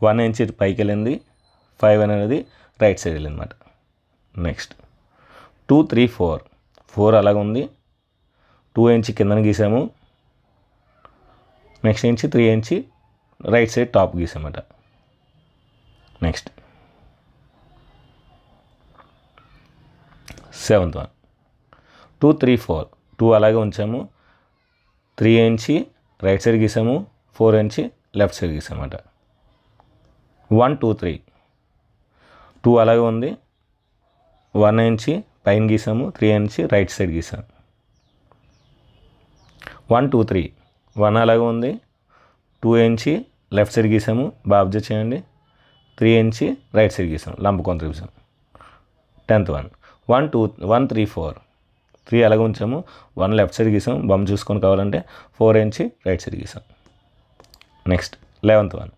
1 ఇంచ్ పైకి వెళ్ళింది. 5 అనేది రైట్ సైడ్ వెళ్ళింది అనమాట. నెక్స్ట్ 234. 4 అలాగే ఉంది, 2 ఇంచ్ కిందన గీసాము. Next inch 3 inch right side top గీసామన్నమాట. Next 7th one 234. 2 అలాగే ఉంచాము, 3 ఇంచ్ రైట్ సైడ్ గీసాము, 4 ఇంచ్ లెఫ్ట్ సైడ్ గీసామన్నమాట. 123. 2 అలాగే ఉంది, 1 ఇంచ్ పైన గీసాము, 3 ఇంచ్ రైట్ సైడ్ గీసాము. 123. 1 అలాగే ఉంది, 2 ఇంచ్ లెఫ్ట్ సైడ్ గీసాము, బాగా అబ్జర్వ్ చేయండి. 3 ఇంచ్ రైట్ సైడ్ గీసాము, లంబకోణ త్రిభుజం. 10th one 134. 3 అలాగే ఉంచాము, 1 లెఫ్ట్ సైడ్ గీసాము, బొమ్మ చూసుకొని కావాలంటే 4 ఇంచ్ రైట్ సైడ్ గీసాం. నెక్స్ట్ 11th వన్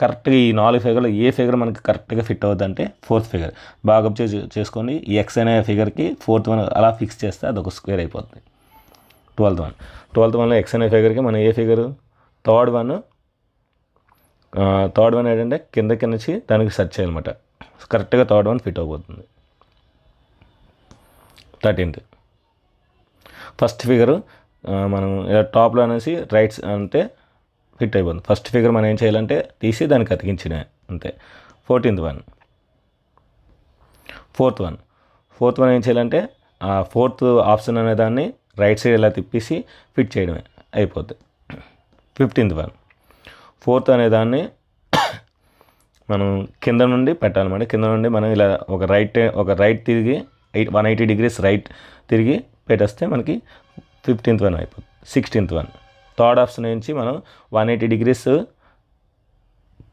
కరెక్ట్గా ఈ 4 ఫిగర్లో ఏ ఫిగర్ మనకి కరెక్ట్గా ఫిట్ అవుద్ది అంటే 4th ఫిగర్. బాగా అబ్జర్వ్ చేసుకొని ఈ ఎక్స్ అనే ఫిగర్కి 4th వన్ అలా ఫిక్స్ చేస్తే అదొక స్క్వేర్ అయిపోతుంది. 12th వన్లో ఎక్స్ అనే ఫిగర్కి మనం ఏ ఫిగరు థర్డ్ వన్ ఏంటంటే కింద నుంచి దానికి సెర్చ్ చేయాలన్నమాట. కరెక్ట్గా థర్డ్ వన్ ఫిట్ అయిపోతుంది. 13th ఫస్ట్ ఫిగరు మనం టాప్లో అనేసి రైట్స్ అంటే ఫిట్ అయిపోతుంది. ఫస్ట్ ఫిగర్ మనం ఏం చేయాలంటే తీసి దానికి అతికించిన అంతే. 14th వన్ 4th వన్ ఏం చేయాలంటే ఆ 4th ఆప్షన్ అనే దాన్ని రైట్ సైడ్ ఇలా తిప్పేసి ఫిట్ చేయడమే అయిపోద్ది. 15th వన్ 4th అనే దాన్ని మనం కింద నుండి పెట్టాలన్నమాట. కింద నుండి మనం ఇలా ఒక రైట్ తిరిగి 180 degrees రైట్ తిరిగి పెట్టేస్తే మనకి 15th వన్ అయిపోతుంది. 16th వన్ థర్డ్ ఆప్షన్ నుంచి మనం 180 degrees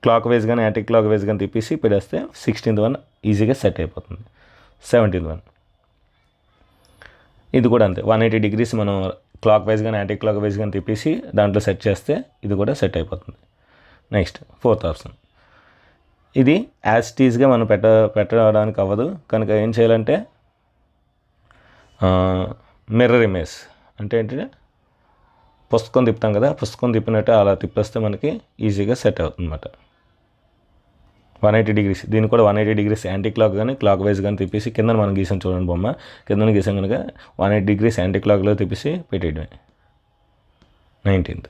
క్లాక్ వైజ్ కానీ యాంటీ క్లాక్ వైజ్ కానీ తిప్పేసి పెట్టేస్తే 16th వన్ ఈజీగా సెట్ అయిపోతుంది. 17th వన్ ఇది కూడా అంతే, 180 degrees మనం క్లాక్ వైజ్ కానీ యాంటీ క్లాక్ వైజ్ కానీ తిప్పేసి దాంట్లో సెట్ చేస్తే ఇది కూడా సెట్ అయిపోతుంది. నెక్స్ట్ 4th ఆప్షన్ ఇది యాజ్ టీజ్గా మనం పెట్టడానికి అవ్వదు కనుక ఏం చేయాలంటే మిర్రర్ ఇమేజ్ అంటే ఏంటంటే పుస్తకం తిప్పుతాం కదా, పుస్తకం తిప్పినట్టు అలా తిప్పేస్తే మనకి ఈజీగా సెట్ అవుతుంది అన్నమాట. 180 degrees దీన్ని కూడా 180 degrees యాంటీ క్లాక్ కానీ క్లాక్ వైజ్ కానీ తిప్పేసి కింద మనం గీసాం చూడండి బొమ్మ, కింద గీసాం కనుక 180 degrees యాంటీ క్లాక్లో తిప్పేసి పెట్టేయడమే. 19th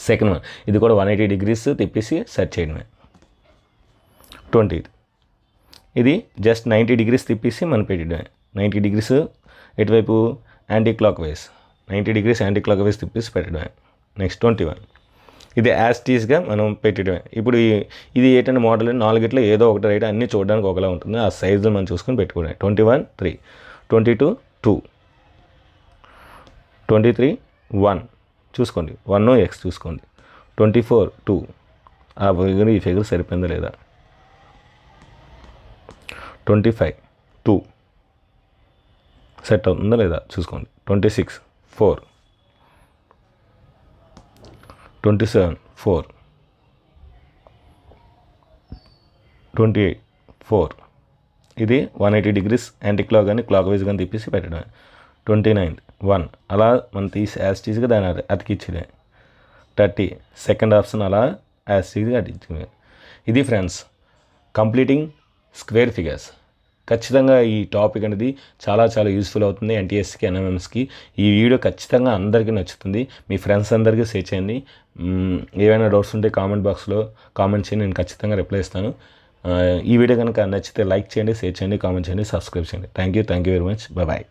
సెకండ్ వన్ ఇది కూడా 180 degrees తిప్పేసి సెట్ చేయడమే. 20th ఇది జస్ట్ 90 degrees తిప్పేసి మనం పెట్టడమే. 90 degrees ఎటువైపు anti clock wise 90 degrees anti clock wise తిప్పేసి పెట్టడమే. నెక్స్ట్ 21 ఇది యాజ్ టీజ్గా మనం పెట్టడమే. ఇప్పుడు ఇది ఏంటంటే మోడల్ 4 ఏదో ఒకటి రైట్ అన్నీ చూడడానికి ఒకలా ఉంటుంది, ఆ సైజులు మనం చూసుకొని పెట్టుకోవడమే. 21 3, 22 2, 23 1 చూసుకోండి, 1 ఎక్స్ చూసుకోండి. 24 2 ఆ ఫిగర్ ఈ ఫిగర్ సరిపోయిందా లేదా. 25 2 సెట్ అవుతుందా లేదా చూసుకోండి. 26 4, 27 4, 28 4 ఇది 180 degrees యాంటీ క్లాక్ కానీ క్లాక్ వైజ్ కానీ తిప్పేసి పెట్టడమే. 29 1 అలా మనం తీసి యాజ్ టీజ్గా దాన్ని అతికిచ్చడమే. 30 సెకండ్ ఆప్షన్ అలా యాజ్ టీజ్గా అతికించడమే. ఇది ఫ్రెండ్స్ కంప్లీటింగ్ స్క్వేర్ ఫిగర్స్. ఖచ్చితంగా ఈ టాపిక్ అనేది చాలా యూస్ఫుల్ అవుతుంది ఎన్టీఎస్కి ఎన్ఎంఎంస్కి. ఈ వీడియో ఖచ్చితంగా అందరికీ నచ్చుతుంది. మీ ఫ్రెండ్స్ అందరికీ షేర్ చేయండి. ఏవైనా డౌట్స్ ఉంటే కామెంట్ బాక్స్లో కామెంట్ చేయండి, నేను ఖచ్చితంగా రిప్లై ఇస్తాను. ఈ వీడియో కనుక నచ్చితే లైక్ చేయండి, షేర్ చేయండి, కామెంట్ చేయండి, సబ్స్క్రైబ్ చేయండి. Thank you very much. Bye.